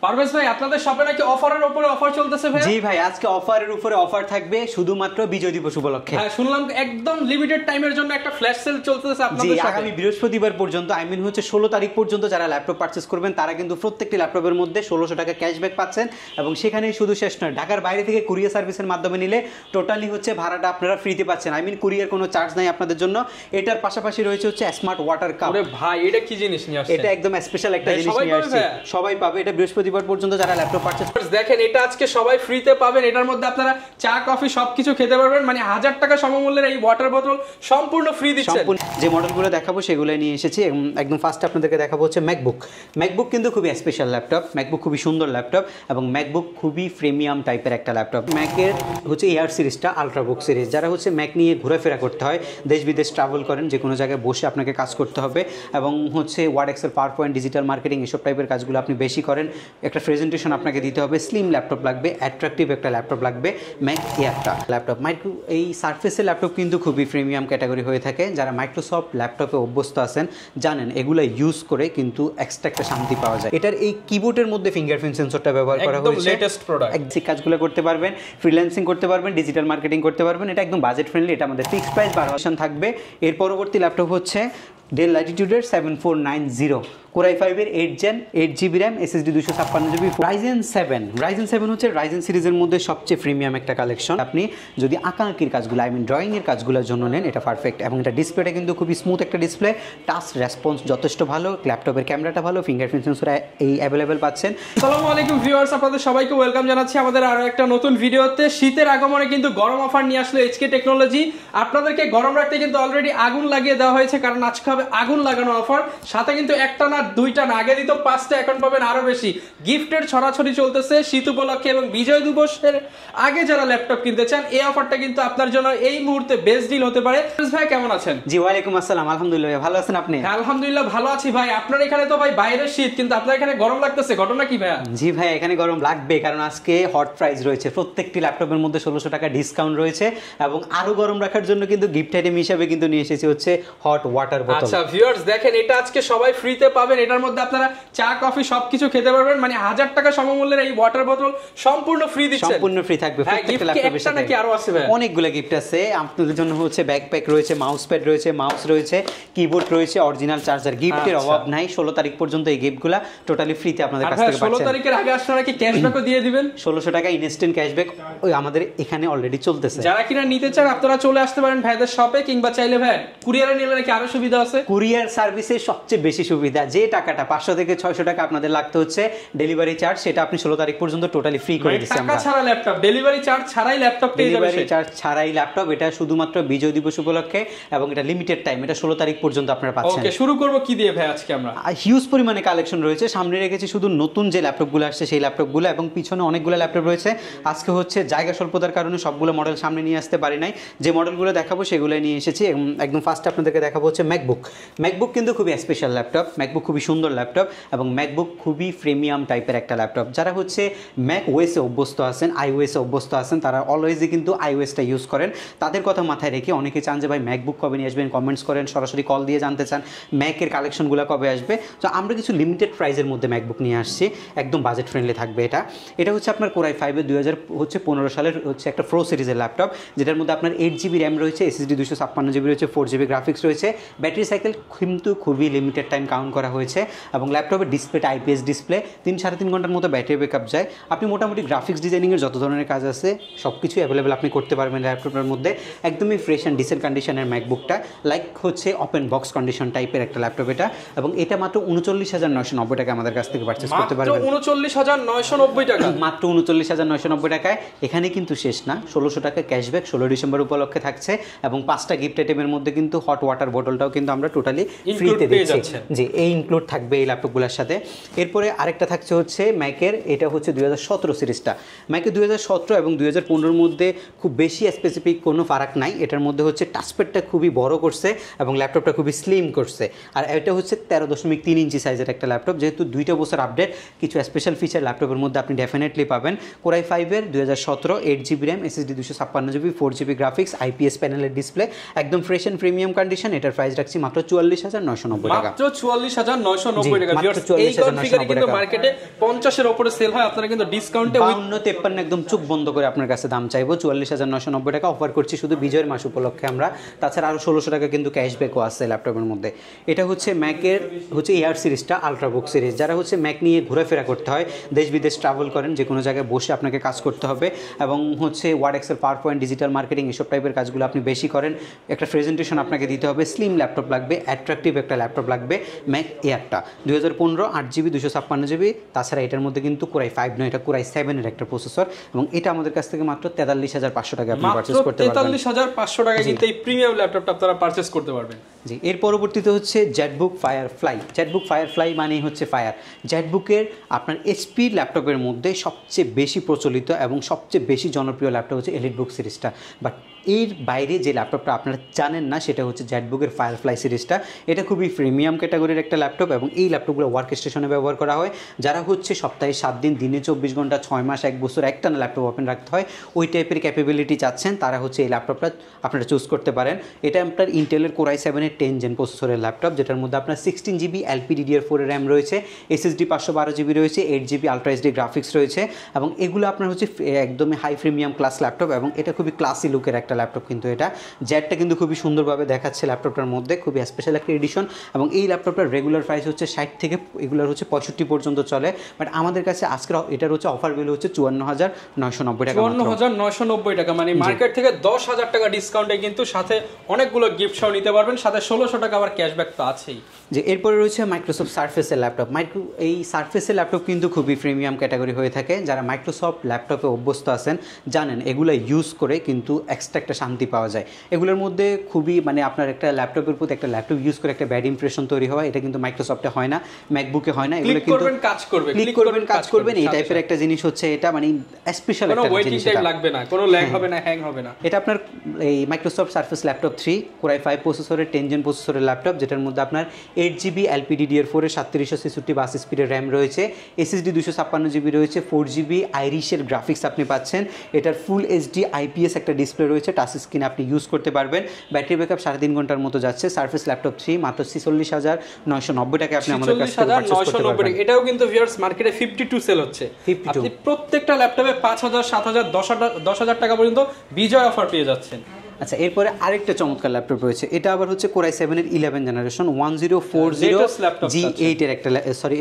পারভেজ ভাই আপনাদের শপে নাকি অফারের উপরে অফার চলতেছে ভাই? জি ভাই, আজকে অফারের উপরে অফার থাকবে শুধুমাত্র বিজয় দিবস উপলক্ষে। হ্যাঁ, শুনলাম একদম লিমিটেড টাইমের জন্য একটা ফ্ল্যাশ সেল চলতেছে আপনাদের শপে। শপে। আগামী বৃহস্পতিবার পর্যন্ত, আই মিন হচ্ছে 16 তারিখ পর্যন্ত যারা ল্যাপটপ পারচেজ করবেন তারা কিন্তু প্রত্যেকটি ল্যাপটপের মধ্যে 1600 টাকা ক্যাশব্যাক পাচ্ছেন। এবং সেখানেই শুধু শেষ নয়, ঢাকার বাইরে থেকে কুরিয়ার সার্ভিসের মাধ্যমে নিলে টোটালি হচ্ছে ভাড়াটা আপনারা ফ্রিতে পাচ্ছেন। আই মিন কুরিয়ার কোনো চার্জ নাই আপনাদের জন্য। এটার পাশাপাশি রয়েছে হচ্ছে স্মার্ট ওয়াটার কাপ। আরে ভাই, এটা কি জিনিস নিয়ে আসছে? এটা একদম স্পেশাল একটা জিনিস নিয়ে আসছে, সবাই পাবে। এটা বৃহস্পতিবার পর্যন্ত যারা ল্যাপটপ পারচেজ দেখেন, এটা আজকে সবাই ফ্রিতে পাবেন। এটার মধ্যে আপনারা চা কফি সবকিছু খেতে পারবেন, মানে 1000 টাকা সমমূল্যের এই ওয়াটার বোতল সম্পূর্ণ ফ্রি দিচ্ছেন। যে মডেলগুলো দেখাবো সেগুলো নিয়ে এসেছি। একদম ফার্স্ট আপনাদেরকে দেখাবো হচ্ছে ম্যাকবুক কিন্তু খুবই স্পেশাল ল্যাপটপ। ম্যাকবুক খুবই সুন্দর ল্যাপটপ এবং ম্যাকবুক খুবই প্রিমিয়াম টাইপের একটা ল্যাপটপ। ম্যাকের হচ্ছে এয়ার সিরিজটা আলট্রাবুক সিরিজ। যারা হচ্ছে ম্যাক নিয়ে ঘোরাফেরা করতে হয়, দেশ বিদেশ ট্রাভেল করেন, যে কোনো জায়গায় বসে আপনাকে কাজ করতে হবে এবং হচ্ছে Word, Excel, PowerPoint, digital marketing এসব টাইপের কাজগুলো আপনি বেশি করেন, একটা প্রেজেন্টেশন আপনাকে দিতে হবে, স্লিম ল্যাপটপ লাগবে, অ্যাট্রাকটিভ একটা ল্যাপটপ লাগবে, ম্যাক এয়ারটা ল্যাপটপ। এই সারফেসের ল্যাপটপ কিন্তু খুবই প্রিমিয়াম ক্যাটাগরি হয়ে থাকে। যারা মাইক্রোসফট ল্যাপটপে অভ্যস্ত আছেন জানেন এগুলো ইউজ করে কিন্তু এক্সট্রা একটা শান্তি পাওয়া যায়। এটার এই কিবোর্ডের মধ্যে ফিঙ্গারপ্রিন্ট সেন্সরটা ব্যবহার করা হয়েছে। Latest product. একদম কাজগুলো করতে পারবেন, ফ্রিল্যান্সিং করতে পারবেন, ডিজিটাল মার্কেটিং করতে পারবেন। এটা একদম বাজেট ফ্রেন্ডলি। এটা আমাদের ফিক্সড প্রাইস 12 থাকবে। এর পরবর্তী ল্যাপটপ হচ্ছে ডেল ল্যাটিটিউডের 7490 কোরাই 5-এর 8 gen 8GB RAM, SSD 256GB, Ryzen 7 হচ্ছে রাইজেন সিরিজের মধ্যে সবচেয়ে প্রিমিয়াম একটা কালেকশন। আপনি যদি আঁকাআঁকির কাজগুলো, আই মিন ড্রয়িংয়ের কাজগুলোর জন্য নেন, এটা পারফেক্ট। এবং এটা ডিসপ্লেটা কিন্তু খুবই স্মুথ একটা ডিসপ্লে, টাচ রেসপন্স যথেষ্ট ভালো, ল্যাপটপের ক্যামেরাটা ভালো, ফিঙ্গারপ্রিন্ট সেন্সর এই অ্যাভেলেবেল পাচ্ছেন। আসসালামু আলাইকুম ভিউয়ার্স, আপনাদের সবাইকে ওয়েলকাম জানাচ্ছি আমাদের আরো একটা নতুন ভিডিওতে। শীতের আগমনে কিন্তু গরম অফার নিয়ে আসলো এইচকে টেকনোলজি। আপনাদেরকে গরম রাখতে কিন্তু অলরেডি আগুন লাগিয়ে দেওয়া হয়েছে, কারণ আজকে হবে আগুন লাগানো অফার। সাথে কিন্তু একটা না দুইটা না, আগে দিত 5টা, এখন পাবেন আরো বেশি। গিফটের ছড়াছড়ি চলতেছে শীত উপলক্ষে এবং বিজয় দিবসের আগে যারা ল্যাপটপ কিনতে চান এই অফারটা কিন্তু আপনার জন্য এই মুহূর্তে বেস্ট ডিল হতে পারে। ভাই কেমন আছেন? জি ওয়ালাইকুম আসসালাম, আলহামদুলিল্লাহ। ভালো আছেন আপনি? আলহামদুলিল্লাহ ভালো আছি ভাই। আপনার এখানে তো ভাই বাইরের শীত, কিন্তু আপনার এখানে গরম লাগতেছে, ঘটনা কি ভাই? জি ভাই, এখানে গরম লাগবে কারণ আজকে হট প্রাইস রয়েছে। প্রত্যেকটি ল্যাপটপের মধ্যে 1600 টাকা ডিসকাউন্ট রয়েছে এবং আরো গরম রাখার জন্য কিন্তু গিফট আইটেম হিসেবে কিন্তু নিয়ে এসেছি হচ্ছে হট ওয়াটার বোতল। আচ্ছা ভিউয়ার্স দেখেন, এটা আজকে সবাই ফ্রিতে পাবেন। এটার মধ্যে আপনারা চা কফি সবকিছু খেতে পারবেন, মানে 1000 টাকা সমমূল্যের এই ওয়াটার বোতল সম্পূর্ণ ফ্রি দিচ্ছেন। সম্পূর্ণ ফ্রি থাকবে প্রত্যেকটা ল্যাপটপের সাথে। নাকি আরো আছে ভাই? অনেকগুলো গিফট আছে আপনাদের জন্য। হচ্ছে ব্যাকপ্যাক রয়েছে, মাউস প্যাড রয়েছে, মাউস রয়েছে, কিবোর্ড রয়েছে, অরিজিনাল চার্জার। গিফটের অভাব নাই। 16 তারিখ পর্যন্ত এই গিফটগুলো টোটালি ফ্রিতে আপনাদের কাছ থেকে পাচ্ছেন। 16 তারিখের আগে আপনারা কি ক্যাশব্যাকও দিয়ে দিবেন? 1600 টাকা ইনস্ট্যান্ট ক্যাশব্যাক ওই আমাদের এখানে অলরেডি চলতেছে। যারা কিনা নিতে চান আপনারা চলে আসতে পারেন ভাইদের শপে, কিংবা চাইলে ভাই কুরিয়ারে নিলে নাকি আরো সুবিধা আছে? কুরিয়ার সার্ভিসের সবচেয়ে বেশি সুবিধা, যে টাকাটা 500 থেকে 600 টাকা আপনাদের লাগতে হচ্ছে ডেলিভারি চার্জ, সেটা আপনি 16 তারিখ পর্যন্ত টোটালি ফ্রি করে দিচ্ছি আমরা। টাকা ছাড়া ল্যাপটপ, ডেলিভারি চার্জ ছাড়াই ল্যাপটপ পেয়ে যাবেন। ডেলিভারি চার্জ ছাড়াই ল্যাপটপ। এটা শুধুমাত্র বিজয় দিবস উপলক্ষে এবং এটা লিমিটেড টাইম। এটা 16 তারিখ পর্যন্ত আপনারা পাচ্ছেন। ওকে, শুরু করব কি দিয়ে ভাই আজকে? আমরা হিউজ পরিমাণে কালেকশন রয়েছে। সামনে রেখেছি শুধু নতুন যে ল্যাপটপগুলো আসছে সেই ল্যাপটপগুলো, এবং পিছনে অনেকগুলো ল্যাপটপ রয়েছে। আজকে হচ্ছে জায়গা স্বল্পতার কারণে সবগুলো মডেল সামনে নিয়ে আসতে পারি নাই। যে মডেলগুলো দেখাবো সেগুলো নিয়ে এসেছি। একদম ফার্স্ট আপনাদেরকে দেখাবো হচ্ছে ম্যাকবুক কিন্তু খুবই স্পেশাল ল্যাপটপ। ম্যাকবুক খুবই সুন্দর ল্যাপটপ এবং ম্যাকবুক খুবই প্রিমিয়াম টাইপের একটা ল্যাপটপ। যারা হচ্ছে ম্যাক ওএসে অভ্যস্ত আছেন, আইওএসে অভ্যস্ত আছেন, তারা অলওয়েজই কিন্তু আইওএসটা ইউজ করেন। তাদের কথা মাথায় রেখে অনেকে চান যে ভাই ম্যাকবুক কবে নিয়ে আসবেন, কমেন্টস করেন, সরাসরি কল দিয়ে জানতে চান ম্যাকের কালেকশনগুলো কবে আসবে। তো আমরা কিছু লিমিটেড প্রাইসের মধ্যে ম্যাকবুক নিয়ে আসছি, একদম বাজেট ফ্রেন্ডলি থাকবে। এটা হচ্ছে আপনার কোরাই 5-এর 2015 সালের হচ্ছে একটা প্রো সিরিজের ল্যাপটপ, যেটার মধ্যে আপনার 8GB র্যাম রয়েছে, SSD 256GB রয়েছে, 4GB গ্রাফিক্স রয়েছে। ব্যাটারি সাইকেল কিন্তু খুবই লিমিটেড টাইম কাউন্ট করা হয়েছে এবং ল্যাপটপের ডিসপ্লেটা IPS ডিসপ্লে, 3-3.5 ঘন্টার মতো ব্যাটারি ব্যাকআপ যায়। আপনি মোটামুটি গ্রাফিক্স ডিজাইনিংয়ের যত ধরনের কাজ আছে সব কিছু অ্যাভেলেবেল আপনি করতে পারবেন ল্যাপটপের মধ্যে। একদমই ফ্রেশ অ্যান্ড ডিসেন্ট কন্ডিশনের ম্যাকবুকটা, লাইক হচ্ছে ওপেন বক্স কন্ডিশন টাইপের একটা ল্যাপটপ এটা। এবং এটা মাত্র 39,990 টাকা আমাদের কাছ থেকে পারচেজ করতে পারবেন। 39,990 টাকা, মাত্র 39,990 টাকায়। এখানে কিন্তু শেষ না, 1600 টাকা ক্যাশব্যাক 16 ডিসেম্বর উপলক্ষে থাকছে এবং 5টা গিফট আইটেমের মধ্যে কিন্তু হট ওয়াটার বোতলটাও কিন্তু আমরা টোটালি ফ্রিতে দিচ্ছি। যে এই ইনক্লুড থাকবে এই ল্যাপটপগুলোর সাথে। এরপরে আরেকটা থাকছে হচ্ছে ম্যাকের, এটা হচ্ছে 2017 সিরিজটা। ম্যাকের 2017 এবং 2015-র মধ্যে খুব বেশি স্পেসিফিক কোনো ফারাক নাই। এটার মধ্যে হচ্ছে টাচপ্যাডটা খুবই বড় করছে এবং ল্যাপটপটা খুবই স্লিম করছে। আর এটা হচ্ছে 13.3 ইঞ্চি সাইজের একটা ল্যাপটপ। যেহেতু 2টা বছর আপডেট, কিছু স্পেশাল ফিচার ল্যাপটপের মধ্যে আপনি ডেফিনেটলি পাবেন। কোরাই 5-এর 2017, 8GB RAM, SSD 256GB, 4GB graphics, IPS প্যানেলের ডিসপ্লে, একদম ফ্রেশ অ্যান্ড প্রিমিয়াম কন্ডিশন। এটার প্রাইস রাখছি মাত্র 44,990 টাকা। মাত্র 44,990 টাকা। এই কনফিগারে কিন্তু মার্কেটে 50-এর উপরে সেল হয়, আপনারা কিন্তু ডিসকাউন্টে 52-53 একদম চোখ বন্ধ করে আপনার কাছে দাম চাইবো। 44,990 টাকা অফার করছি শুধু বিজয়ের মাস উপলক্ষে আমরা। তাছাড়া আরও 1600 টাকা কিন্তু ক্যাশব্যাকও আছে ল্যাপটপের মধ্যে। এটা হচ্ছে ম্যাকের হচ্ছে এয়ার সিরিজটা, আলট্রাবুক সিরিজ। যারা হচ্ছে ম্যাক নিয়ে ঘোরাফেরা করতে হয়, দেশ বিদেশ ট্রাভেল করেন, যে কোনো জায়গায় বসে আপনাকে কাজ করতে হবে এবং হচ্ছে Word, Excel, PowerPoint, digital marketing এসব টাইপের কাজগুলো আপনি বেশি করেন, একটা প্রেজেন্টেশন আপনাকে দিতে হবে, স্লিম ল্যাপটপ লাগবে, অ্যাট্রাকটিভ একটা ল্যাপটপ লাগবে। ম্যাক এয়ারটা 2015 8GB 256GB। তাছাড়া এটার মধ্যে কিন্তু কোরাই 5 নয়, এটা কোরাই 7-এর একটা প্রসেসর এবং এটা আমাদের কাছ থেকে মাত্র 43,500 টাকা আপনি পারচেজ করতে পারবেন। 43,500 টাকা কিন্তু এই প্রিমিয়াম ল্যাপটপটা আপনারা পারচেজ করতে পারবেন। জি, এর পরবর্তীতে হচ্ছে জেটবুক ফায়ারফ্লাই। জেটবুক ফায়ারফ্লাই মানেই হচ্ছে ফায়ার। জেটবুকের আপনার এইচপি ল্যাপটপের মধ্যে সবচেয়ে বেশি প্রচলিত এবং সবচেয়ে বেশি জনপ্রিয় ল্যাপটপ হচ্ছে এলিটবুক সিরিজটা। বাট এর বাইরে যে ল্যাপটপটা আপনারা জানেন না সেটা হচ্ছে জেটবুকের ফায়ারফ্লাই সিরিজটা। এটা খুবই প্রিমিয়াম ক্যাটাগরির একটা ল্যাপটপ এবং এই ল্যাপটপগুলো ওয়ার্ক স্টেশনে ব্যবহার করা হয়। যারা হচ্ছে সপ্তাহে 7 দিন, দিনে 24 ঘন্টা, 6 মাস, 1 বছর একটানা ল্যাপটপ ওপেন রাখতে হয়, ওই টাইপের ক্যাপাবিলিটি চাচ্ছেন, তারা হচ্ছে এই ল্যাপটপটা আপনারা চুজ করতে পারেন। এটা আপনার ইন্টেলের কোরাই 7-এর 10 জেন প্রসেসরের ল্যাপটপ, যেটার মধ্যে আপনার 16GB LPDDR4 এর র্যাম রয়েছে, SSD 512GB রয়েছে, 8GB আলট্রা এইচডি গ্রাফিক্স রয়েছে এবং এগুলো আপনার হচ্ছে একদমই হাই প্রিমিয়াম ক্লাস ল্যাপটপ এবং এটা খুবই ক্লাসি লুকের একটা ল্যাপটপ। কিন্তু এটা জেটটা কিন্তু খুবই সুন্দরভাবে দেখাচ্ছে ল্যাপটপটার মধ্যে, খুবই স্পেশাল একটা এডিশন এবং এই ল্যাপটপটার রেগুলার প্রাইস হচ্ছে 60 থেকে এগুলোর হচ্ছে 65 পর্যন্ত চলে। বাট আমাদের কাছে আজকের এটার হচ্ছে অফার ভ্যালু হচ্ছে 54,990 টাকা। 54,990 টাকা, মানে মার্কেট থেকে 10,000 টাকা ডিসকাউন্টে কিন্তু সাথে অনেকগুলো গিফট সহ নিতে পারবেন, সাথে 1600 টাকা আবার ক্যাশব্যাক তো আছেই। যে এরপরে রয়েছে মাইক্রোসফট সারফেসের ল্যাপটপ। এই সারফেসের ল্যাপটপ কিন্তু খুবই প্রিমিয়াম ক্যাটাগরি হয়ে থাকে। যারা মাইক্রোসফট ল্যাপটপে অভ্যস্ত আছেন জানেন এগুলো ইউজ করে কিন্তু এক্সট্রা একটা শান্তি পাওয়া যায়। এগুলোর মধ্যে খুবই মানে আপনার একটা ল্যাপটপের প্রতি একটা ল্যাপটপ ইউজ করে একটা ব্যাড ইমপ্রেশন তৈরি হয়, এটা কিন্তু মাইক্রোসফটে হয় না, ম্যাকবুকে হয় না। এগুলো কিন্তু কাজ করবে, ক্লিক করবেন কাজ করবেন, এই টাইপের একটা জিনিস হচ্ছে এটা, মানে স্পেশাল একটা জিনিস। এটা লাগবে না, কোনো ল্যাগ হবে না, হ্যাং হবে না। এটা আপনার এই মাইক্রোসফট সারফেস ল্যাপটপ 3 কোরাই 5 প্রসেসরের 10 জেন প্রসেসরের ল্যাপটপ, যেটার মধ্যে আপনার 8GB LPDDR4 এর 3766 বাস স্পিডের র্যাম রয়েছে, SSD 256GB রয়েছে, 4GB আইরিশের গ্রাফিক্স আপনি পাচ্ছেন। এটার ফুল HD IPS একটা ডিসপ্লে রয়েছে, টাচ স্ক্রিন আপনি ইউজ করতে পারবেন। ব্যাটারি ব্যাকআপ 3.5 ঘন্টার মতো যাচ্ছে। সারফেস ল্যাপটপ 3 মাত্র 46,990 টাকা আপনি আমাদের কাছ থেকে পারচেজ করতে পারবেন। এটাও কিন্তু ভিউয়ার্স মার্কেটে 52 সেল হচ্ছে। আপনি প্রত্যেকটা ল্যাপটপে 5,000, 7,000, 10,000 টাকা পর্যন্ত বিজয় অফার পেয়ে যাচ্ছেন। আচ্ছা, এরপরে আরেকটা চমৎকার ল্যাপটপ রয়েছে। এটা আবার হচ্ছে কোরাই 7-এর 11 জেনারেশন 1040 G8 এর একটা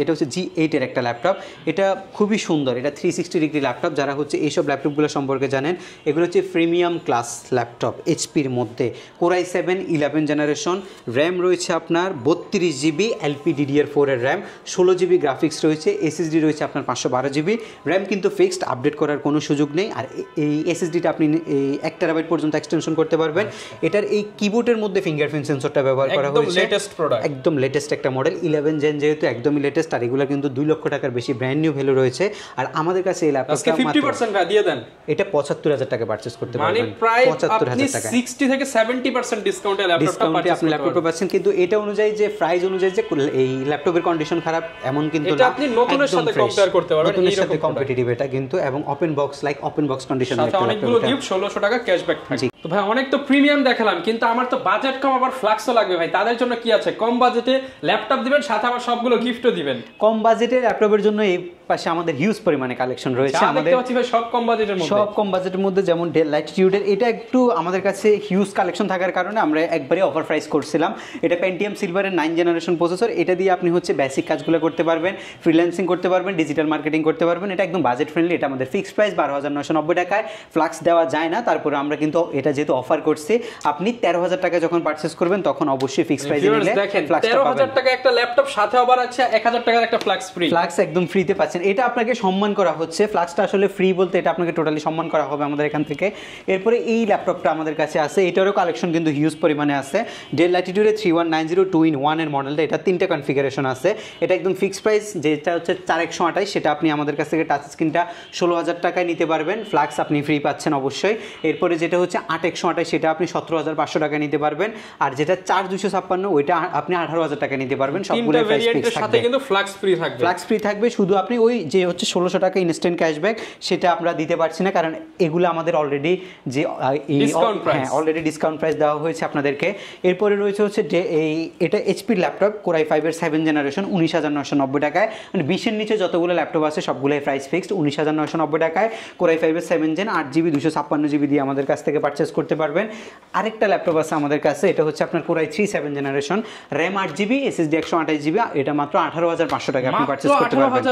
এটা হচ্ছে G8 এর একটা ল্যাপটপ। এটা খুবই সুন্দর, এটা 360 ডিগ্রি ল্যাপটপ। যারা হচ্ছে এইসব ল্যাপটপগুলো সম্পর্কে জানেন, এগুলো হচ্ছে প্রিমিয়াম ক্লাস ল্যাপটপ এইচপির মধ্যে। কোরাই 7 11 জেনারেশন, র্যাম রয়েছে আপনার 32GB LPDDR4 এর র্যাম, 16GB গ্রাফিক্স রয়েছে, SSD রয়েছে আপনার 512GB। র্যাম কিন্তু ফিক্সড, আপডেট করার কোনো সুযোগ নেই। আর এই SSDটা আপনি 1 টেরাবাইট পর্যন্ত এক্সটেনশন করতে পারবেন। এটার এই কিবোর্ডের মধ্যে ফিঙ্গারপ্রিন্ট সেন্সরটা ব্যবহার করা হয়েছে, লেটেস্ট প্রোডাক্ট, একদম লেটেস্ট একটা মডেল। 11 জেন যেহেতু একদমই লেটেস্ট, আর এগুলো কিন্তু 2 লক্ষ টাকার বেশি ব্র্যান্ড নিউ ভ্যালু রয়েছে। আর আমাদের কাছে এই ল্যাপটপটা 50% দিয়ে দেন, এটা 75,000 টাকা পারচেজ করতে পারবেন, মানে প্রায় 75,000 টাকা 60 থেকে 70% ডিসকাউন্টে আপনি ল্যাপটপটা পাচ্ছেন। কিন্তু এটা অনুযায়ী যে প্রাইস অনুযায়ী যে এই ল্যাপটপের কন্ডিশন খারাপ এমন কিন্তু না, এটা আপনি নতুনের সাথে কম্পেয়ার করতে পারবেন, নতুনের সাথে কম্পিটিটিভ এটা কিন্তু, এবং ওপেন বক্স ওপেন বক্স কন্ডিশনে একটা অনেকগুলো গিফট, 1600 টাকা ক্যাশব্যাক থাকে। তো ভাই অনেক তো প্রিমিয়াম দেখালাম, কিন্তু আমার তো বাজেট কম, আবার ফ্লাক্সও লাগবে ভাই, তাদের জন্য কি আছে? কম বাজেটে ল্যাপটপ দিবেন, সাথে আবার সবগুলো গিফটও দিবেন। কম বাজেটের ল্যাপটপের জন্য এই পাশে আমাদের হিউজ পরিমাণে কালেকশন রয়েছে। আমাদের সব কম বাজেটের মধ্যে যেমন ডেল ল্যাটিটিউডের এটা একটু আমাদের কাছে হিউজ কালেকশন থাকার কারণে আমরা একবারে অফার প্রাইস করছিলাম। এটা পেন্টিয়াম সিলভারের 9 জেনারেশন প্রসেসর, এটা দিয়ে আপনি হচ্ছে বেসিক কাজগুলো করতে পারবেন, ফ্রিল্যান্সিং করতে পারবেন, ডিজিটাল মার্কেটিং করতে পারবেন। এটা একদম বাজেট ফ্রেন্ডলি। এটা আমাদের ফিক্সড প্রাইস 12,990 টাকায়, ফ্লাক্স দেওয়া যায় না। তারপরে আমরা কিন্তু এটা যেহেতু অফার করছি, আপনি 13,000 টাকা যখন পারচেজ করবেন তখন অবশ্যই ফিক্সড প্রাইসে নিলে ফ্লাক্সটা পাবেন। 13,000 টাকা একটা ল্যাপটপ, সাথে আবার আছে 1,000 টাকার একটা ফ্লাক্স ফ্রি। ফ্লাক্স একদম ফ্রিতে পাচ্ছেন, এটা আপনাকে সম্মান করা হচ্ছে। ফ্লাক্সটা আসলে ফ্রি বলতে এটা আপনাকে টোটালি সম্মান করা হবে আমাদের এখান থেকে। এরপরে এই ল্যাপটপটা আমাদের কাছে আছে, এটারও কালেকশন কিন্তু হিউজ পরিমাণে আছে। ডেল ল্যাটিটিউডের 3190 2-in-1 এর মডেলটা, এটা 3টা কনফিগারেশন আছে। এটা একদম ফিক্সড প্রাইস, যেটা হচ্ছে 4128, সেটা আপনি আমাদের কাছ থেকে টাচ স্ক্রিনটা 16,000 টাকায় নিতে পারবেন। ফ্লাক্স আপনি ফ্রি পাচ্ছেন অবশ্যই। এরপরে যেটা হচ্ছে 8128 128 সেটা আপনি 17,500 টাকা নিতে পারবেন, আর যেটা 4256 ওইটা আপনি 18,000 টাকা নিতে পারবেন। সবগুলো ভেরিয়েন্টের সাথে কিন্তু ফ্ল্যাক্স ফ্রি থাকবে। ফ্ল্যাক্স ফ্রি থাকবে, শুধু আপনি ওই যে হচ্ছে 1600 টাকা ইনস্ট্যান্ট ক্যাশব্যাক সেটা আমরা দিতে পারছি না, কারণ এগুলো আমাদের অলরেডি যে অলরেডি ডিসকাউন্ট প্রাইস দেওয়া হয়েছে আপনাদেরকে। এরপরে রয়েছে হচ্ছে যে এটা এইচপির ল্যাপটপ কোরাই 5 এর 7 জেনারেশন 19,990 টাকায়, মানে 20-এর নিচে যতগুলো ল্যাপটপ আছে সবগুলোই প্রাইস ফিক্সড 19,990 টাকায়। কোরাই 5 এর 7 জেন 8GB 256GB দিয়ে আমাদের কাছ থেকে পারচেস করতে পারবেন। আরেকটা ল্যাপটপ আছে আমাদের কাছে, এটা হচ্ছে আপনার core i 3 7 generation, RAM 8GB, SSD 128GB, এটা মাত্র 18,500 টাকা আপনি পারচেস করতে পারবেন।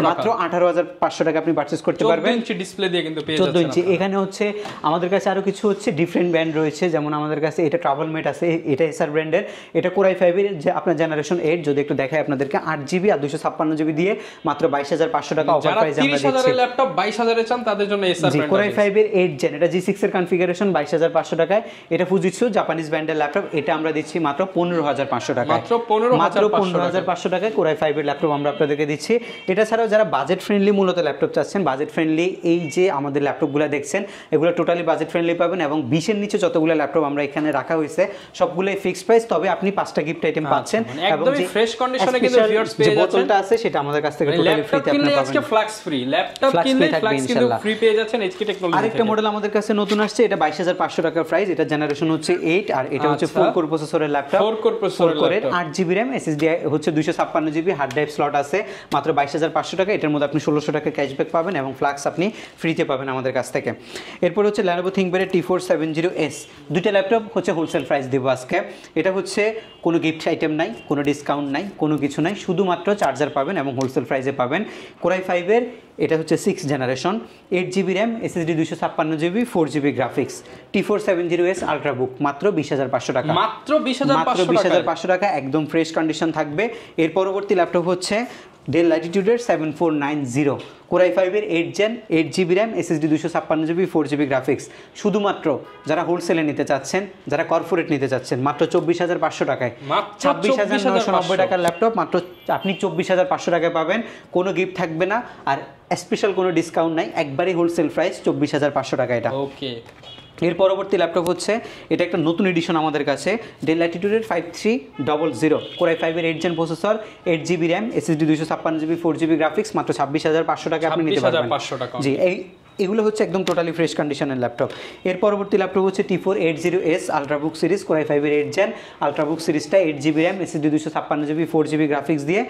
মাত্র 18,500 টাকা আপনি পারচেস করতে পারবেন। 14 ইঞ্চি ডিসপ্লে দিয়ে কিন্তু পেয়ে 14 ইঞ্চি। এখানে হচ্ছে আমাদের কাছে আরো কিছু হচ্ছে ডিফারেন্ট ব্র্যান্ড রয়েছে, যেমন আমাদের কাছে এটা ট্রাভেলমেট আছে, এটা এসআর ব্র্যান্ডের, এটা কোরাই 5 এর যে আপনার জেনারেশন 8, যদি একটু দেখাই আপনাদেরকে 8GB আর 256GB দিয়ে মাত্র 22,500 টাকা অফার প্রাইসে আমরা দিচ্ছি। যারা 30,000 এর ল্যাপটপ 22,000 এ চান তাদের জন্য এসআর ব্র্যান্ড কোরাই 5 এর 8 জেন, এটা G6 এর কনফিগারেশন 22,500 টাকায়। এটা ফুজিৎসু জাপানিজ ব্র্যান্ডের ল্যাপটপ, এটা আমরা দিচ্ছি মাত্র 15,500 টাকা। মাত্র 15,500 টাকায় কোরাই 5 এর ল্যাপটপ আমরা আপনাদেরকে দিচ্ছি। এটা ছাড়াও যারা বাজেট ফ্রেন্ডলি মূলত ল্যাপটপ চাচ্ছেন, বাজেট ফ্রেন্ডলি এই যে আমাদের ল্যাপটপগুলো দেখছেন এগুলো টোটালি বাজেট ফ্রেন্ডলি পাবেন, এবং 20-এর নিচে যতগুলো ল্যাপটপ আমরা এখানে রাখা হয়েছে সবগুলোই ফিক্সড প্রাইস, তবে আপনি 5টা গিফট আইটেম পাচ্ছেন, এবং যে ফ্রেশ কন্ডিশনে কিন্তু ভিউয়ার্স পেয়ে যাচ্ছেন। বোতলটা আছে সেটা আমাদের কাছ থেকে টোটালি ফ্রিতে আপনি পাবেন। আজকে ফ্ল্যাক্স ফ্রি ল্যাপটপ কিনলে ফ্ল্যাক্স কিন্তু ফ্রি পেয়ে যাচ্ছেন এইচকে টেকনোলজি। আরেকটা মডেল আমাদের কাছে নতুন আসছে, এটা 22,500 টাকার প্রাইস, এটা জেনারেশন হচ্ছে 8, আর এটা হচ্ছে 4 কোর প্রসেসরের ল্যাপটপ, 4 কোর প্রসেসরের ল্যাপটপ, 8GB RAM, SSD হচ্ছে 256GB, হার্ড ড্রাইভ স্লট আছে, মাত্র 22,500 টাকা। এটার মধ্যে আপনি 1600 টাকা ক্যাশব্যাক পাবেন এবং ফ্ল্যাক্স আপনি ফ্রিতে পাবেন আমাদের কাছ থেকে। এরপর হচ্ছে Lenovo ThinkPad T470S, দুইটা ল্যাপটপ হচ্ছে হোলসেল প্রাইস দেব আজকে। এটা হচ্ছে কোনো গিফট আইটেম নাই, কোনো ডিসকাউন্ট নাই, কোনো কিছু নাই, শুধুমাত্র চার্জার পাবেন এবং হোলসেল প্রাইসে পাবেন। কোরাই 5 এর এটা হচ্ছে 6 generation, 8GB RAM, SSD 256GB, 4GB graphics, T470S ultrabook, মাত্র 20,500 টাকা। মাত্র 20,500 টাকা, একদম ফ্রেশ কন্ডিশন থাকবে। এর পরবর্তী ল্যাপটপ হচ্ছে ডেল ল্যাটিটিউডের 7490, কোরাই 5 এর 8 gen, 8GB RAM, SSD 256GB, 4GB graphics, শুধুমাত্র যারা হোলসেলে নিতে চাচ্ছেন, যারা কর্পোরেট নিতে চাচ্ছেন, মাত্র 24,500 টাকায়। 26,990 টাকার ল্যাপটপ মাত্র আপনি 24,500 টাকায় পাবেন, কোনো গিফট থাকবে না, আর স্পেশাল কোনো ডিসকাউন্ট নাই, একবারই হোলসেল প্রাইস 24,500 টাকা এটা। ওকে। এর পরবর্তী ল্যাপটপ হচ্ছে এটা একটা নতুন এডিশন আমাদের কাছে, ডেল ল্যাটিটিউডের 5300, কোরাই 5 এর 8 gen processor, 8GB RAM, SSD 256GB, 4GB graphics, মাত্র 26,500 টাকা আপনি নিতে পারবেন। জি, এগুলো হচ্ছে একদম টোটালি ফ্রেশ কন্ডিশনের ল্যাপটপ। এর পরবর্তী ল্যাপটপ হচ্ছে T480S আলট্রাবুক সিরিজ, কোরাই 5 এর 8 জেন, আলট্রাবুক সিরিজটা 8GB RAM, SSD 256GB, 4GB graphics দিয়ে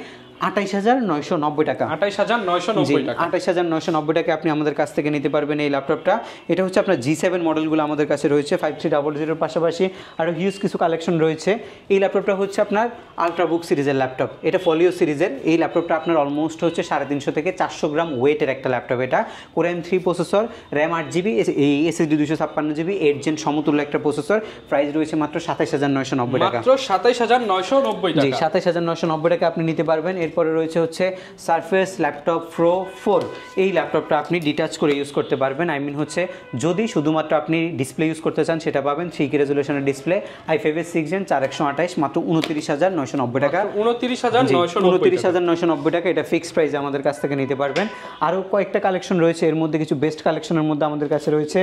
28,990 টাকা। 28,990 টাকা আপনি আমাদের কাছ থেকে নিতে পারবেন এই ল্যাপটপটা। এটা হচ্ছে আপনার G7 মডেলগুলো আমাদের কাছে রয়েছে, 5300 পাশাপাশি আরও হিউজ কিছু কালেকশন রয়েছে। এই ল্যাপটপটা হচ্ছে আপনার আলট্রাবুক সিরিজের ল্যাপটপ, এটা ফলিও সিরিজের। এই ল্যাপটপটা আপনার অলমোস্ট হচ্ছে 350 থেকে 400 গ্রাম ওয়েটের একটা ল্যাপটপ। এটা core i M3 processor, RAM 8GB, SSD 256GB, 8 gen সমতুল্য একটা প্রসেসর। প্রাইস রয়েছে মাত্র 27,990 টাকা। মাত্র 27,990 টাকা। জি, 27,990 টাকা আপনি নিতে পারবেন। এরপরে রয়েছে হচ্ছে সারফেস ল্যাপটপ প্রো 4, এই ল্যাপটপটা আপনি ডিটাচ করে ইউজ করতে পারবেন। আই মিন হচ্ছে যদি শুধুমাত্র আপনি ডিসপ্লে ইউজ করতে চান সেটা পাবেন, 3K রেজুলেশনের ডিসপ্লে, i5 এর 6 জেন, 4128, মাত্র 29,990 টাকা। 29,990 টাকা, এটা ফিক্সড প্রাইসে আমাদের কাছ থেকে নিতে পারবেন। আরও কয়েকটা কালেকশন রয়েছে, এর মধ্যে কিছু বেস্ট কালেকশনের মধ্যে আমাদের কাছে রয়েছে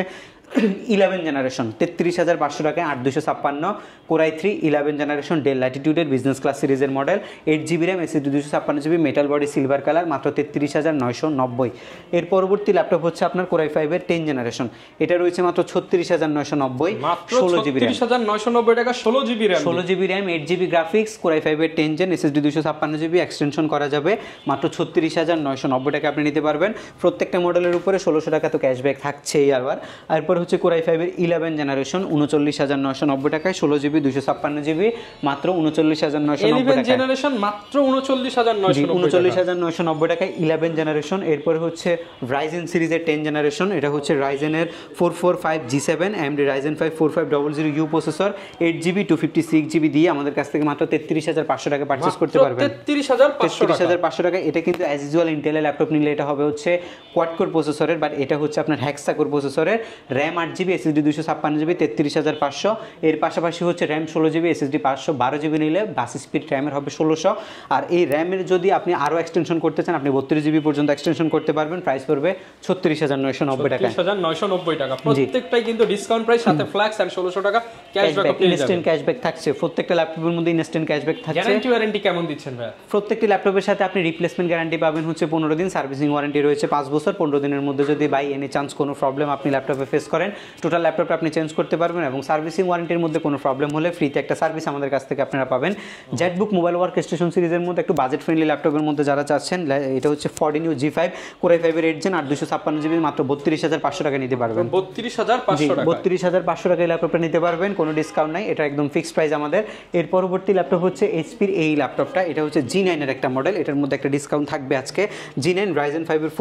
11 জেনারেশন, 33,500 টাকায়, 8256, কোরাই 3 11 জেনারেশন, ডেল ল্যাটিটিউডের বিজনেস ক্লাস সিরিজের model, 8GB RAM, SSD 256GB, metal body, silver colour, মাত্র 33,990। এর পরবর্তী ল্যাপটপ হচ্ছে আপনার কোরাই 5 এর 10 জেনারেশন, এটা রয়েছে মাত্র 36,990, 16GB RAM, 36,990 টাকা, 16GB RAM, 16GB RAM, 8GB graphics, core i 5 এর 10 জেন, SSD 256GB, এক্সটেনশন করা যাবে, মাত্র 36,990 টাকা আপনি নিতে পারবেন। প্রত্যেকটা মডেলের উপরে 1600 টাকা তো ক্যাশব্যাক থাকছেই। আবার এরপর হচ্ছে কোরাই 5 এর 11 জেনারেশন, 39,990 টাকায়, 16GB, 256GB, মাত্র 39,990 টাকা। জেনারেশন মাত্র 39,990 টাকায় 11 জেনারেশন। এরপরে হচ্ছে রাইজেন সিরিজের 10 জেনারেশন, এটা হচ্ছে রাইজেনের 445G7 AMD Ryzen 5 4500U processor, 8GB 256GB দিয়ে আমাদের কাছ থেকে মাত্র 33,500 টাকা পারচেজ করতে পারবেন। 33,500 টাকা। এটা কিন্তু অ্যাজ ইউজুয়াল ইন্টেলের ল্যাপটপ নিলে এটা হবে হচ্ছে কোয়াড কোর প্রসেসরের, বাট এটা হচ্ছে আপনার হেক্সা কোর প্রসেসরের, র্যাম 8GB, SSD 256GB, 33,500। এর পাশাপাশি হচ্ছে র্যাম 16GB, SSD 512GB নিলে বাস স্পিড র্যামের হবে 1600। আর এই র্যামের যদি আপনি আরও এক্সটেনশন করতে চান, আপনি 32GB পর্যন্ত এক্সটেনশন করতে পারবেন। প্রাইস পড়বে 36,990 টাকা। 36,990 টাকা। প্রত্যেকটাই কিন্তু ডিসকাউন্ট প্রাইস, সাথে ফ্ল্যাক্স এন্ড 1600 টাকা ক্যাশব্যাক আপনি পেয়ে যাবেন। ইনস্ট্যান্ট ক্যাশব্যাক থাকছে প্রত্যেকটা ল্যাপটপের মধ্যে, ইনস্ট্যান্ট ক্যাশব্যাক থাকছে। গ্যারান্টি ওয়ারেন্টি কেমন দিচ্ছেন ভাই? প্রত্যেকটি ল্যাপটপের সাথে আপনি রিপ্লেসমেন্ট গ্যারান্টি পাবেন হচ্ছে 15 দিন, সার্ভিসিং ওয়ারেন্টি রয়েছে 5 বছর। 15 দিনের মধ্যে যদি বাই এনি চান্স কোনো প্রবলেম আপনি ল্যাপটপে ফেস করেন, টোটাল ল্যাপটপটা আপনি চেঞ্জ করতে পারবেন। এবং সার্ভিসিং ওয়ারেন্টির মধ্যে কোনো প্রবলেম হলে ফ্রিতে একটা সার্ভিস আমাদের কাছ থেকে আপনারা পাবেন। জেটবুক মোবাইল ওয়ার্ক স্টেশন সিরিজের মধ্যে একটু বাজেট ফ্রেন্ডলি ল্যাপটপের মধ্যে যারা চাচ্ছেন, এটা হচ্ছে 14U G5 Core i5 এর 8 Gen 856GB, মাত্র 32,500 টাকা নিতে পারবেন। 32,500 টাকা। 32,500 টাকায় ল্যাপটপটা নিতে পারবেন, কোনো ডিসকাউন্ট নাই, এটা একদম ফিক্সড প্রাইস আমাদের। এর পরবর্তী ল্যাপটপ হচ্ছে এইচপির এই ল্যাপটপটা, এটা হচ্ছে G9 এর একটা মডেল। এটার মধ্যে একটা ডিসকাউন্ট থাকবে আজকে। G9 Ryzen 5 এর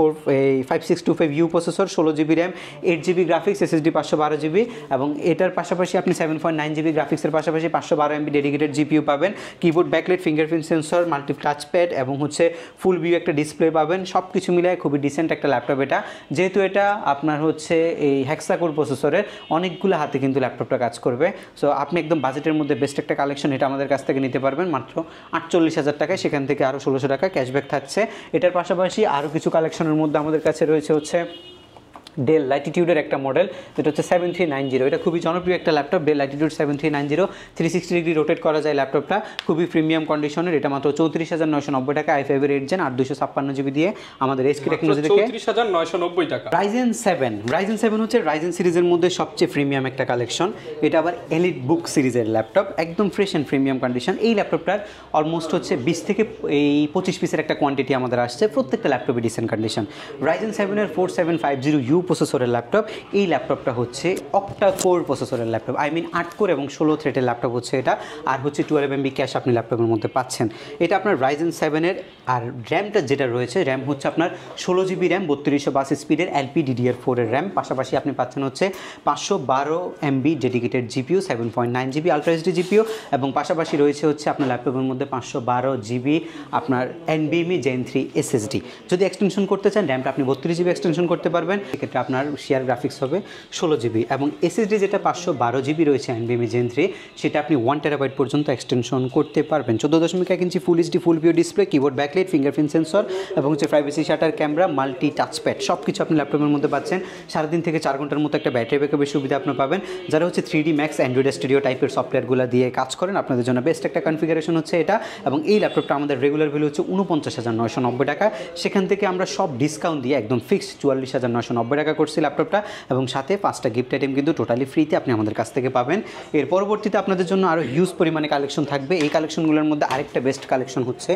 5625U processor, 16GB RAM, 8GB graphics, SSD 512GB। এবং এটার পাশাপাশি আপনি 7.9GB গ্রাফিক্সের পাশাপাশি 512MB ডেডিকেটেড জিপিইউ পাবেন। Keyboard, backlight, fingerprint sensor, multi touchpad এবং হচ্ছে ফুল ভিউ একটা ডিসপ্লে পাবেন। সব কিছু মিলায় খুবই ডিসেন্ট একটা ল্যাপটপ এটা। যেহেতু এটা আপনার হচ্ছে এই হেক্সাকোর প্রসেসরের, অনেকগুলো হাতে কিন্তু ল্যাপটপটা কাজ করবে। সো আপনি একদম বাজেটের মধ্যে বেস্ট একটা কালেকশন এটা আমাদের কাছ থেকে নিতে পারবেন মাত্র 48,000 টাকায়। সেখান থেকে আরও 1600 টাকা ক্যাশব্যাক থাকছে। এটার পাশাপাশি আরও কিছু কালেকশনের মধ্যে আমাদের কাছে রয়েছে হচ্ছে ডেল ল্যাটিটিউডের একটা মডেল, যেটা হচ্ছে 7390। এটা খুবই জনপ্রিয় একটা laptop, del Latitude 7390। 360 degree rotate করা যায় ল্যাপটপটা, খুবই প্রিমিয়াম কন্ডিশনের। এটা মাত্র 34,990 টাকা। i5 এর 8 Gen 856GB দিয়ে আমাদের এসকে টেকনোলজি থেকে 34,990 টাকা। Ryzen 7 হচ্ছে Ryzen সিরিজের মধ্যে সবচেয়ে প্রিমিয়াম একটা কালেকশন। এটা আবার এলিট বুক সিরিজের ল্যাপটপ, একদম ফ্রেশ অ্যান্ড প্রিমিয়াম কন্ডিশন। এই ল্যাপটপটার অলমোস্ট হচ্ছে 20 থেকে 25 পিসের একটা কোয়ান্টিটি আমাদের আসছে। প্রত্যেকটা ল্যাপটপে ডিসেন্ট কন্ডিশন। Ryzen 7 এর 4750U প্রসেসরের ল্যাপটপ। এই ল্যাপটপটা হচ্ছে অক্টা কোর প্রসেসরের ল্যাপটপ, 8 কোর এবং 16 থ্রেডের ল্যাপটপ হচ্ছে এটা। আর হচ্ছে 12MB ক্যাশ আপনি ল্যাপটপের মধ্যে পাচ্ছেন। এটা আপনার Ryzen 7 এর। আর র্যামটা যেটা রয়েছে, র্যাম হচ্ছে আপনার 16GB র্যাম, 3252 স্পিডের LPDDR4 এর র্যাম। পাশাপাশি আপনি পাচ্ছেন হচ্ছে 512MB dedicated GPU, 7.9GB ultra HD GPU. এবং পাশাপাশি রয়েছে হচ্ছে আপনার ল্যাপটপের মধ্যে 512GB আপনার NVMe Gen 3 SSD। যদি এক্সটেনশন করতে চান র্যামটা আপনি 32GB এক্সটেনশন করতে পারবেন। এক্ষেত্রে আপনার শেয়ার গ্রাফিক্স হবে 16GB। এবং এসএসডি যেটা 512GB রয়েছে NVMe Gen 3, সেটা আপনি 1TB পর্যন্ত এক্সটেনশন করতে পারবেন। 14.1 inch full HD full view display, keyboard, backlight, fingerprint sensor এবং হচ্ছে privacy shutter camera, multi touchpad, সব কিছু আপনি ল্যাপটপের মধ্যে পাচ্ছেন। 3.5 থেকে 4 ঘন্টার মতো একটা ব্যাটারি ব্যাকআপের সুবিধা আপনি পাবেন। যারা হচ্ছে 3D Max, অ্যান্ড্রয়েড স্টুডিও টাইপের সফটওয়্যারগুলো দিয়ে কাজ করেন, আপনাদের জন্য বেস্ট একটা কনফিগারেশন হচ্ছে এটা। এবং এই ল্যাপটপটা আমাদের রেগুলার ভ্যালু হচ্ছে 49,990 টাকা। সেখান থেকে আমরা সব ডিসকাউন্ট দিয়ে একদম ফিক্সড 44,990 টাকা করছি ল্যাপটপটা। এবং সাথে 5টা গিফট আইটেম কিন্তু টোটালি ফ্রিতে আপনি আমাদের কাছ থেকে পাবেন। এর পরবর্তীতে আপনাদের জন্য আরও হিউজ পরিমাণে কালেকশন থাকবে। এই কালেকশনগুলোর মধ্যে আরেকটা বেস্ট কালেকশন হচ্ছে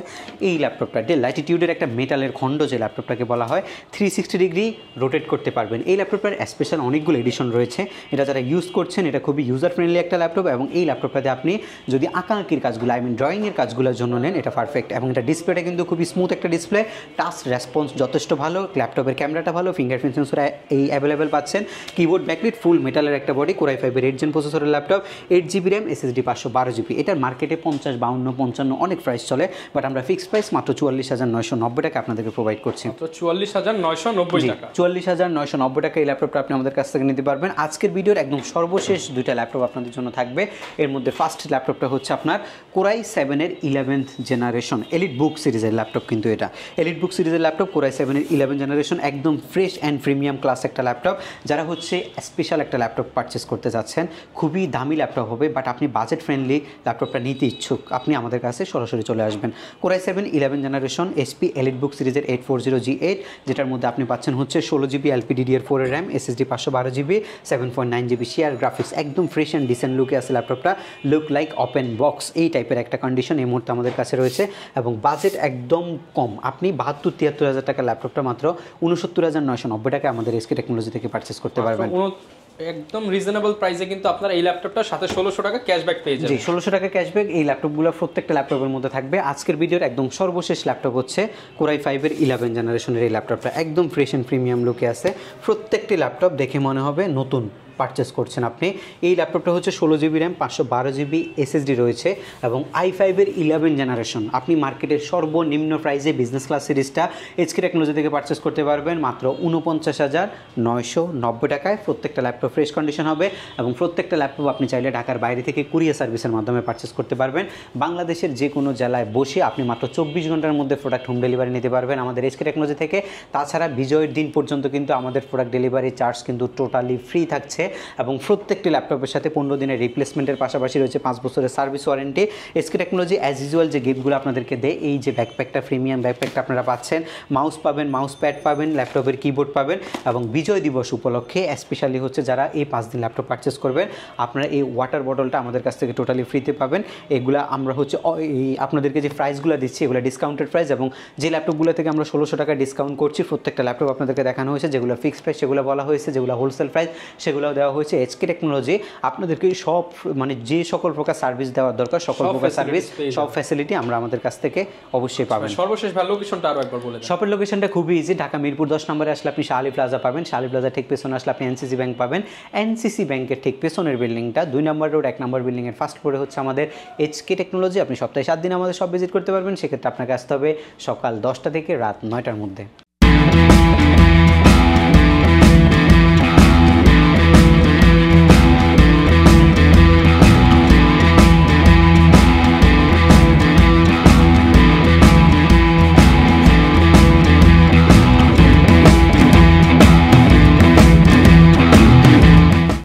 এই ল্যাপটপটা, ডেল ল্যাটিটিউডের একটা মেটালের খণ্ড, যে ল্যাপটপটাকে বলা হয় 360 ডিগ্রি রোটেট করতে পারবেন। এই ল্যাপটপটার স্পেশাল অনেকগুলো এডিশন রয়েছে। এটা যারা ইউজ করছেন, এটা খুবই ইউজার ফ্রেন্ডলি একটা ল্যাপটপ। এবং এই ল্যাপটপটাতে আপনি যদি আঁকাআঁকির কাজগুলো, ড্রয়িংয়ের কাজগুলোর জন্য নেন, এটা পারফেক্ট। এবং এটা ডিসপ্লেটা কিন্তু খুবই স্মুথ একটা ডিসপ্লে, টাচ রেসপন্স যথেষ্ট ভালো, ল্যাপটপের ক্যামেরাটা ভালো, ফিঙ্গারপ্রিন্ট সেন্সর এই অ্যাভেলেবেল পাচ্ছেন। কিবোর্ড, ব্যাকলাইট, ফুল মেটালের একটা বডি, Core i5 এর 8 Gen প্রসেসরের laptop, 8GB RAM, SSD 512GB। এটার মার্কেটে 50, 52, 55 অনেক প্রাইস চলে, বাট আমরা ফিক্সড প্রাইস মাত্র 44,990 টাকা আপনাদেরকে প্রোভাইড করছি। 44,990 টাকা। 44,990 টাকা এই ল্যাপটপটা আপনি আমাদের কাছ থেকে নিতে পারবেন। আজকের ভিডিওর একদম সর্বশেষ দুইটা ল্যাপটপ আপনাদের জন্য থাকবে। এর মধ্যে ফার্স্ট ল্যাপটপটা হচ্ছে আপনার Core i7 এর 11th জেনারেশন এলিট বুক সিরিজের ল্যাপটপ। কিন্তু এটা এলিট বুক সিরিজের ল্যাপটপ, Core i7 এর 11th জেনারেশন, একদম ফ্রেশ অ্যান্ড প্রিমিয়াম ক্লাস একটা ল্যাপটপ। যারা হচ্ছে স্পেশাল একটা ল্যাপটপ পারচেস করতে যাচ্ছেন, খুবই দামি ল্যাপটপ হবে, বাট আপনি বাজেট ফ্রেন্ডলি ল্যাপটপটা নিতে ইচ্ছুক, আপনি আমাদের কাছে সরাসরি চলে আসবেন। Core i7 11th generation HP EliteBook সিরিজের 840G8, যেটার মধ্যে আপনি পাচ্ছেন হচ্ছে 16GB LPDDR4 এর RAM, SSD 512GB, 7.9GB share graphics. একদম ফ্রেশ অ্যান্ড ডিসেন্ট লুকে আছে ল্যাপটপটা, লুক লাইক ওপেন বক্স, এই টাইপের একটা কন্ডিশন এই মুহূর্তে আমাদের কাছে রয়েছে। এবং বাজেট একদম কম, আপনি 72-73 হাজার টাকা ল্যাপটপটা মাত্র 69,990 টাকা আমাদের এসকে টেকনোলজি থেকে পারচেস করতে পারবেন। একদম রিজনেবল প্রাইসে কিন্তু আপনারা এই ল্যাপটপটার সাথে 1600 টাকা ক্যাশব্যাক পেয়ে যাবেন। জি, 1600 টাকা ক্যাশব্যাক এই ল্যাপটপগুলো প্রত্যেকটা ল্যাপটপের মধ্যে থাকবে। আজকের ভিডিওর একদম সর্বশেষ ল্যাপটপ হচ্ছে Core i5 এর 11th জেনারেশনের এই ল্যাপটপটা, একদম ফ্রেশ অ্যান্ড প্রিমিয়াম লুকে আছে। প্রত্যেকটি ল্যাপটপ দেখে মনে হবে নতুন, পারচেস করছেন আপনি। এই ল্যাপটপটা হচ্ছে 16 GB র্যাম, 512 GB SSD রয়েছে এবং i5-এর 11 জেনারেশন। আপনি মার্কেটের সর্বনিম্ন প্রাইসে বিজনেস ক্লাস সিরিজটা এইচকে টেকনোলজি থেকে পারচেস করতে পারবেন মাত্র 49,990 টাকায়। প্রত্যেকটা ল্যাপটপ ফ্রেশ কন্ডিশন হবে এবং প্রত্যেকটা ল্যাপটপ আপনি চাইলে ঢাকার বাইরে থেকে কুরিয়ার সার্ভিসের মাধ্যমে পারচেস করতে পারবেন। বাংলাদেশের যে কোনো জেলায় বসে আপনি মাত্র 24 ঘন্টার মধ্যে প্রোডাক্ট হোম ডেলিভারি নিতে পারবেন আমাদের এইচকে টেকনোলজি থেকে। তাছাড়া বিজয়ের দিন পর্যন্ত কিন্তু আমাদের প্রোডাক্ট ডেলিভারি চার্জ কিন্তু টোটালি ফ্রি থাকছে এবং প্রত্যেকটি ল্যাপটপের সাথে 15 দিনের রিপ্লেসমেন্টের পাশাপাশি রয়েছে 5 বছরের service warranty. HK technology as usual যে গিফটগুলো আপনাদেরকে দেয়, এই যে ব্যাকপ্যাকটা, প্রিমিয়াম ব্যাকপ্যাকটা আপনারা পাচ্ছেন, মাউস পাবেন, মাউস প্যাড পাবেন, ল্যাপটপের কিবোর্ড পাবেন এবং বিজয় দিবস উপলক্ষে স্পেশালি হচ্ছে যারা এই 5 দিন ল্যাপটপ পারচেস করবেন আপনারা এই ওয়াটার বটলটা আমাদের কাছ থেকে টোটালি ফ্রিতে পাবেন। এগুলা আমরা হচ্ছে এই আপনাদেরকে যে প্রাইসগুলো দিচ্ছি এগুলো ডিসকাউন্টেড প্রাইস এবং যে ল্যাপটপগুলো থেকে আমরা 1600 টাকা ডিসকাউন্ট করছি প্রত্যেকটা ল্যাপটপ আপনাদেরকে দেখানো হয়েছে। যেগুলো ফিক্সড প্রাইস সেগুলো বলা হয়েছে, যেগুলো হোলসেল প্রাইস সেগুলোও দেওয়া হয়েছে। এইচকে টেকনোলজি আপনাদেরকে সব মানে যে সকল প্রকার সার্ভিস দেওয়ার দরকার সকল প্রকার সার্ভিস, সব ফ্যাসিলিটি আমরা আমাদের কাছ থেকে অবশ্যই পাবেন। সর্বশেষ ভালো লোকেশনটা আরো একবার বলে দেন। শপের লোকেশনটা খুবই ইজি। ঢাকা মিরপুর 10 নম্বরে আসলে আপনি শাহ আলী প্লাজা পাবেন। শাহ আলী প্লাজা ঠিক পেছনে আসলে আপনি এনসিসি ব্যাংক পাবেন। এনসিসি ব্যাংকের ঠিক পেছনের বিল্ডিংটা 2 নম্বর রোড 1 নম্বর বিল্ডিংয়ের ফার্স্ট ফ্লোরে হচ্ছে আমাদের এইচকে টেকনোলজি। আপনি সপ্তাহে 7 দিন আমাদের সব ভিজিট করতে পারবেন। সেক্ষেত্রে আপনাকে আসতে হবে সকাল 10টা থেকে রাত 9টার মধ্যে।